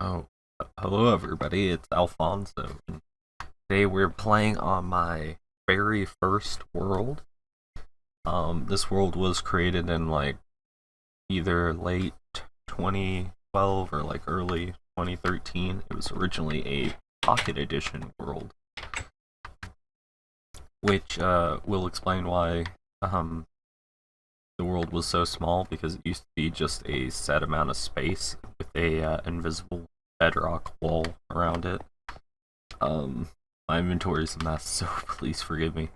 Oh, hello everybody, it's Alfonso. And today we're playing on my very first world. This world was created in like either late 2012 or like early 2013. It was originally a Pocket Edition world, which will explain why the world was so small, because it used to be just a set amount of space with a invisible bedrock wall around it. My inventory is a mess, so please forgive me.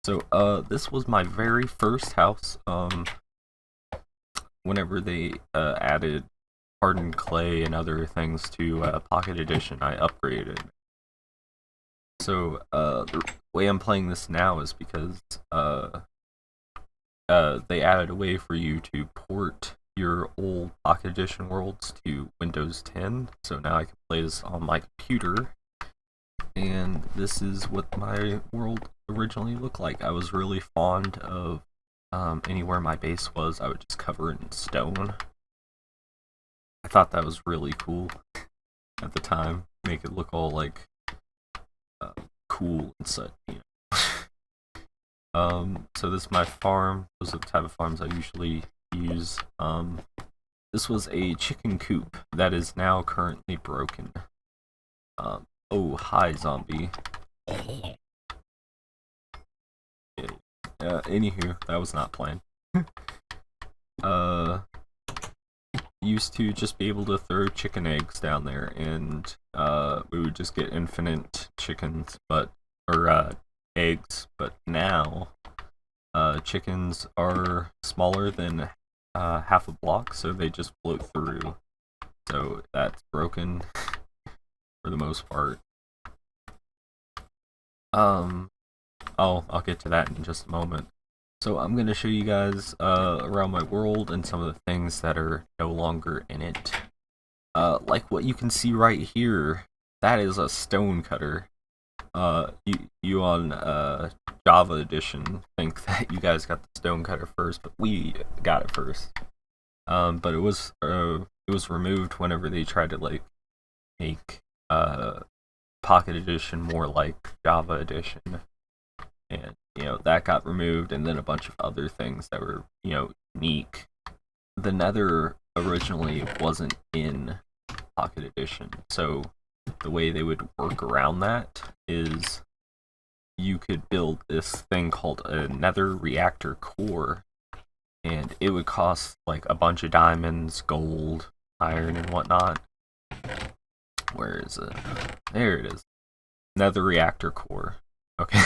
So, this was my very first house. Whenever they added hardened clay and other things to Pocket Edition, I upgraded. So, the way I'm playing this now is because they added a way for you to port your old Pocket Edition worlds to Windows 10. So now I can play this on my computer, and this is what my world originally looked like. I was really fond of anywhere my base was, I would just cover it in stone. I thought that was really cool at the time, make it look all like cool and such. So this is my farm. Those are the type of farms I usually use. This was a chicken coop that is now currently broken. Oh, hi, zombie. Anywho, that was not planned. Used to just be able to throw chicken eggs down there, and we would just get infinite chickens, or eggs. But now, chickens are smaller than half a block, so they just float through. So that's broken for the most part. I'll get to that in just a moment. So I'm gonna show you guys around my world and some of the things that are no longer in it. Like what you can see right here, that is a stone cutter. You on Java Edition think that you guys got the stone cutter first, but we got it first. But it was removed whenever they tried to like make Pocket Edition more like Java Edition, and that got removed, and then a bunch of other things that were unique. The Nether originally wasn't in Pocket Edition, so the way they would work around that is you could build this thing called a Nether reactor core, and it would cost like a bunch of diamonds, gold, iron, and whatnot. Where is it? There it is. Nether reactor core. Okay.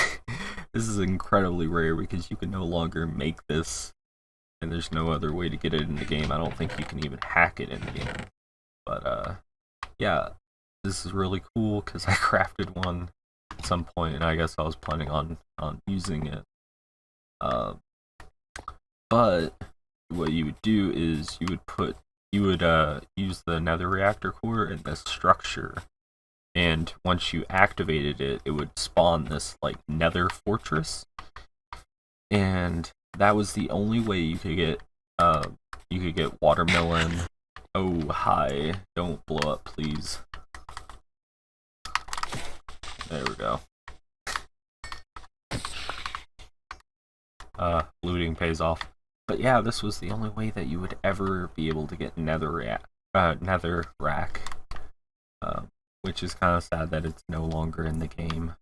This is incredibly rare because you can no longer make this, and there's no other way to get it in the game. I don't think you can even hack it in the game. But yeah, this is really cool because I crafted one at some point, and I guess I was planning on using it. But what you would do is you would use the Nether reactor core in this structure, and once you activated it, it would spawn this like Nether fortress, and that was the only way you could get watermelon. Oh, hi! Don't blow up, please. There we go. Looting pays off. But yeah, this was the only way that you would ever be able to get Nether rack, which is kind of sad that it's no longer in the game.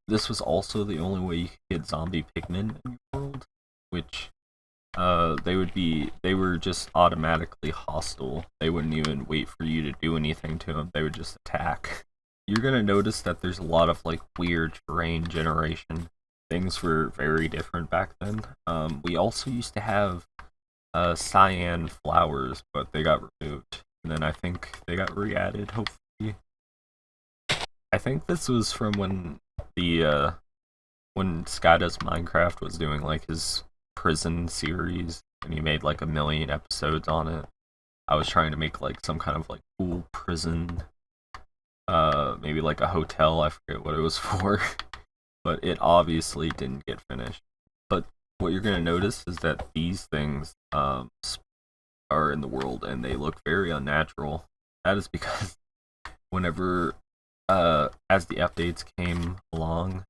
This was also the only way you could get zombie pigmen in your world, which they were just automatically hostile. They wouldn't even wait for you to do anything to them. They would just attack. You're gonna notice that there's a lot of like weird terrain generation. Things were very different back then. We also used to have cyan flowers, but they got removed. And then I think they got re-added, hopefully. I think this was from when when Sky Does Minecraft was doing like his prison series, and he made like 1,000,000 episodes on it. I was trying to make like some kind of like cool prison, maybe like a hotel, I forget what it was for. But it obviously didn't get finished. But what you're going to notice is that these things are in the world, and they look very unnatural. That is because whenever, as the updates came along,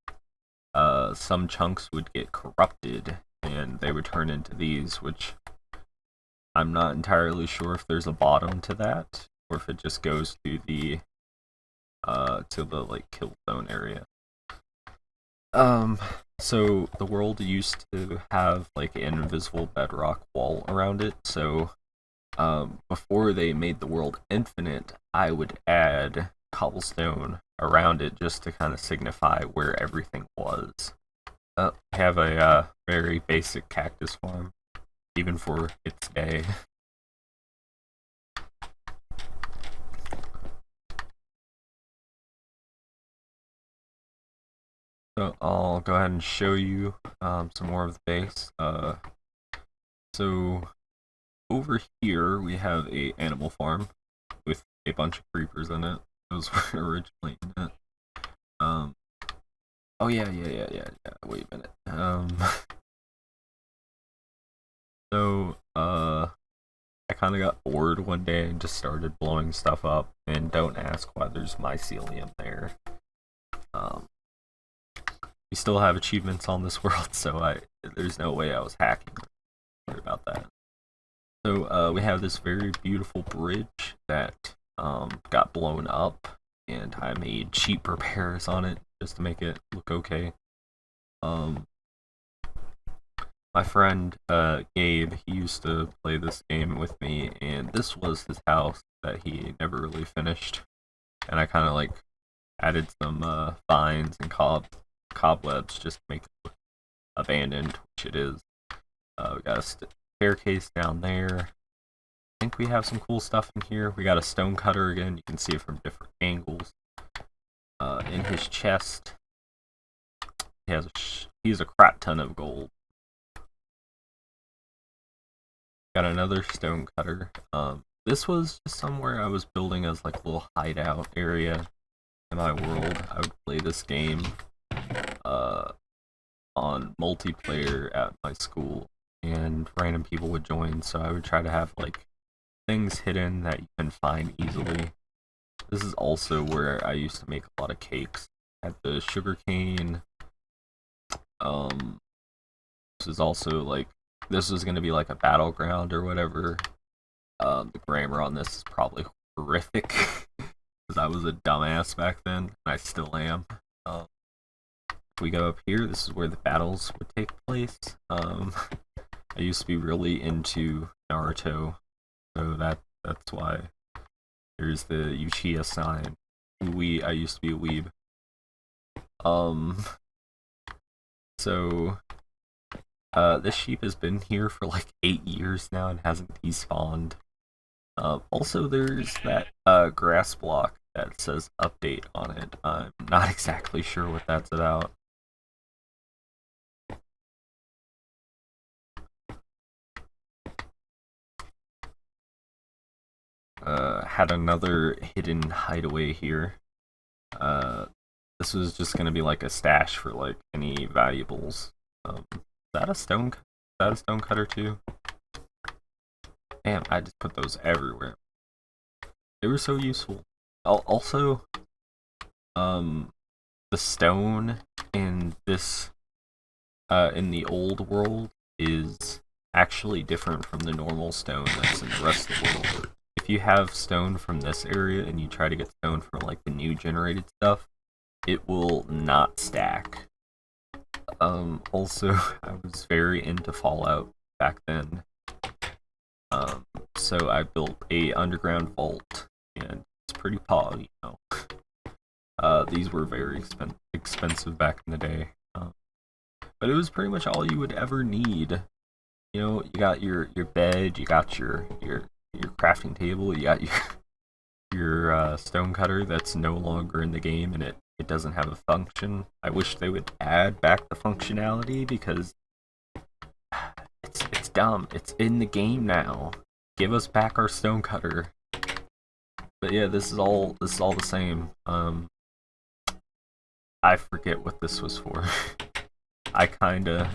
some chunks would get corrupted and they would turn into these, which I'm not entirely sure if there's a bottom to that or if it just goes to the like kill zone area. So the world used to have like an invisible bedrock wall around it, so before they made the world infinite, I would add cobblestone around it just to kind of signify where everything was. I have a very basic cactus farm, even for its day. So I'll go ahead and show you some more of the base. So over here we have a animal farm with a bunch of creepers in it. Those were originally in it. Oh yeah. Wait a minute. So I kind of got bored one day and just started blowing stuff up. And don't ask why there's mycelium there. We still have achievements on this world, so there's no way I was hacking. Sorry about that. So we have this very beautiful bridge that got blown up, and I made cheap repairs on it just to make it look okay. My friend Gabe, he used to play this game with me, and this was his house that he never really finished. And I kind of like added some vines and cobwebs just to make it look abandoned, which it is. We got a staircase down there. I think we have some cool stuff in here. We got a stone cutter again. You can see it from different angles. In his chest, he has a crap ton of gold. Got another stone cutter. This was just somewhere I was building as like a little hideout area in my world. I would play this game on multiplayer at my school, and random people would join, so I would try to have like things hidden that you can find easily. This is also where I used to make a lot of cakes. I had the sugar cane. This is also like, this is going to be like a battleground or whatever. The grammar on this is probably horrific because I was a dumbass back then, and I still am. If we go up here, this is where the battles would take place. I used to be really into Naruto, so that's why there's the Uchiha sign. I used to be a weeb. So this sheep has been here for like 8 years now and hasn't despawned. Also, there's that grass block that says update on it. I'm not exactly sure what that's about. Had another hidden hideaway here. This was just gonna be like a stash for like any valuables. Is that a stone cutter too? Damn, I just put those everywhere. They were so useful. Also, the stone in this, in the old world is actually different from the normal stone that's in the rest of the world. If you have stone from this area and you try to get stone from like the new generated stuff, it will not stack. Also, I was very into Fallout back then. So I built a underground vault, and it's pretty pog, you know. These were very expensive back in the day. But it was pretty much all you would ever need. You know, you got your bed, you got your crafting table, you got your stone cutter that's no longer in the game, and it doesn't have a function. I wish they would add back the functionality because it's dumb. It's in the game now. Give us back our stone cutter. But yeah, this is all the same. I forget what this was for. I kinda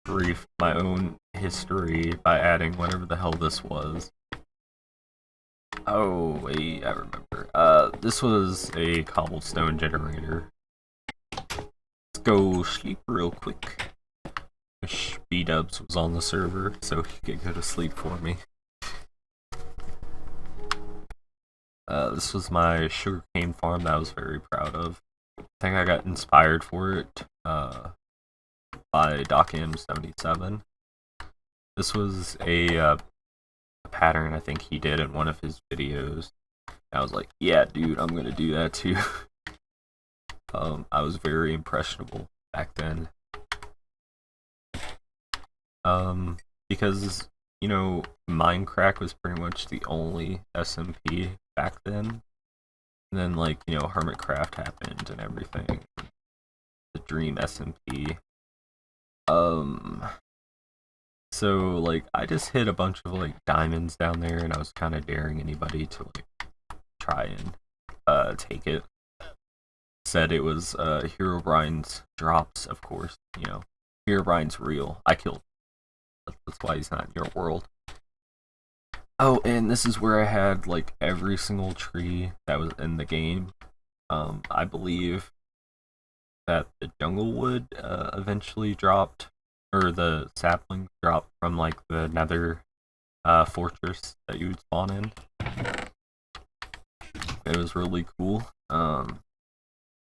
briefed my own history by adding whatever the hell this was. Oh, wait, I remember. This was a cobblestone generator. Let's go sleep real quick. Wish B-Dubs was on the server so he could go to sleep for me. This was my sugarcane farm that I was very proud of. I think I got inspired for it by DocM77. This was a pattern I think he did in one of his videos. I was like, yeah, dude, I'm gonna do that too. I was very impressionable back then. Because, you know, Minecraft was pretty much the only SMP back then. And then, like, you know, Hermitcraft happened and everything. The Dream SMP. So, like, I just hit a bunch of, like, diamonds down there, and I was kind of daring anybody to, like, try and, take it. Said it was, Herobrine's drops, of course, you know. Herobrine's real. I killed him. That's why he's not in your world. Oh, and this is where I had, like, every single tree that was in the game. I believe that the jungle wood, eventually dropped, or the sapling dropped from, like, the nether, fortress that you would spawn in. It was really cool.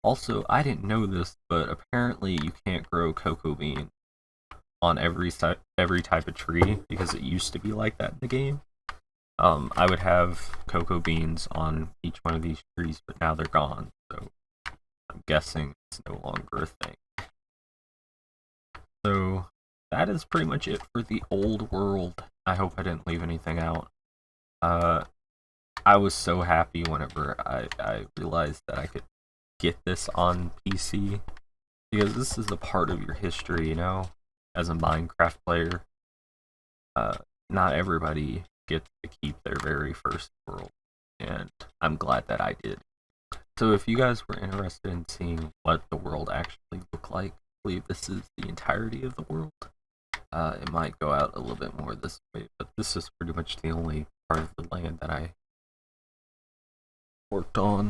Also, I didn't know this, but apparently you can't grow cocoa bean on every type of tree, because it used to be like that in the game. I would have cocoa beans on each one of these trees, but now they're gone, so I'm guessing it's no longer a thing. So that is pretty much it for the old world. I hope I didn't leave anything out. I was so happy whenever I realized that I could get this on PC, because this is a part of your history, you know, as a Minecraft player. Not everybody gets to keep their very first world, and I'm glad that I did. So if you guys were interested in seeing what the world actually looked like, I believe this is the entirety of the world. It might go out a little bit more this way, but this is pretty much the only part of the land that I worked on.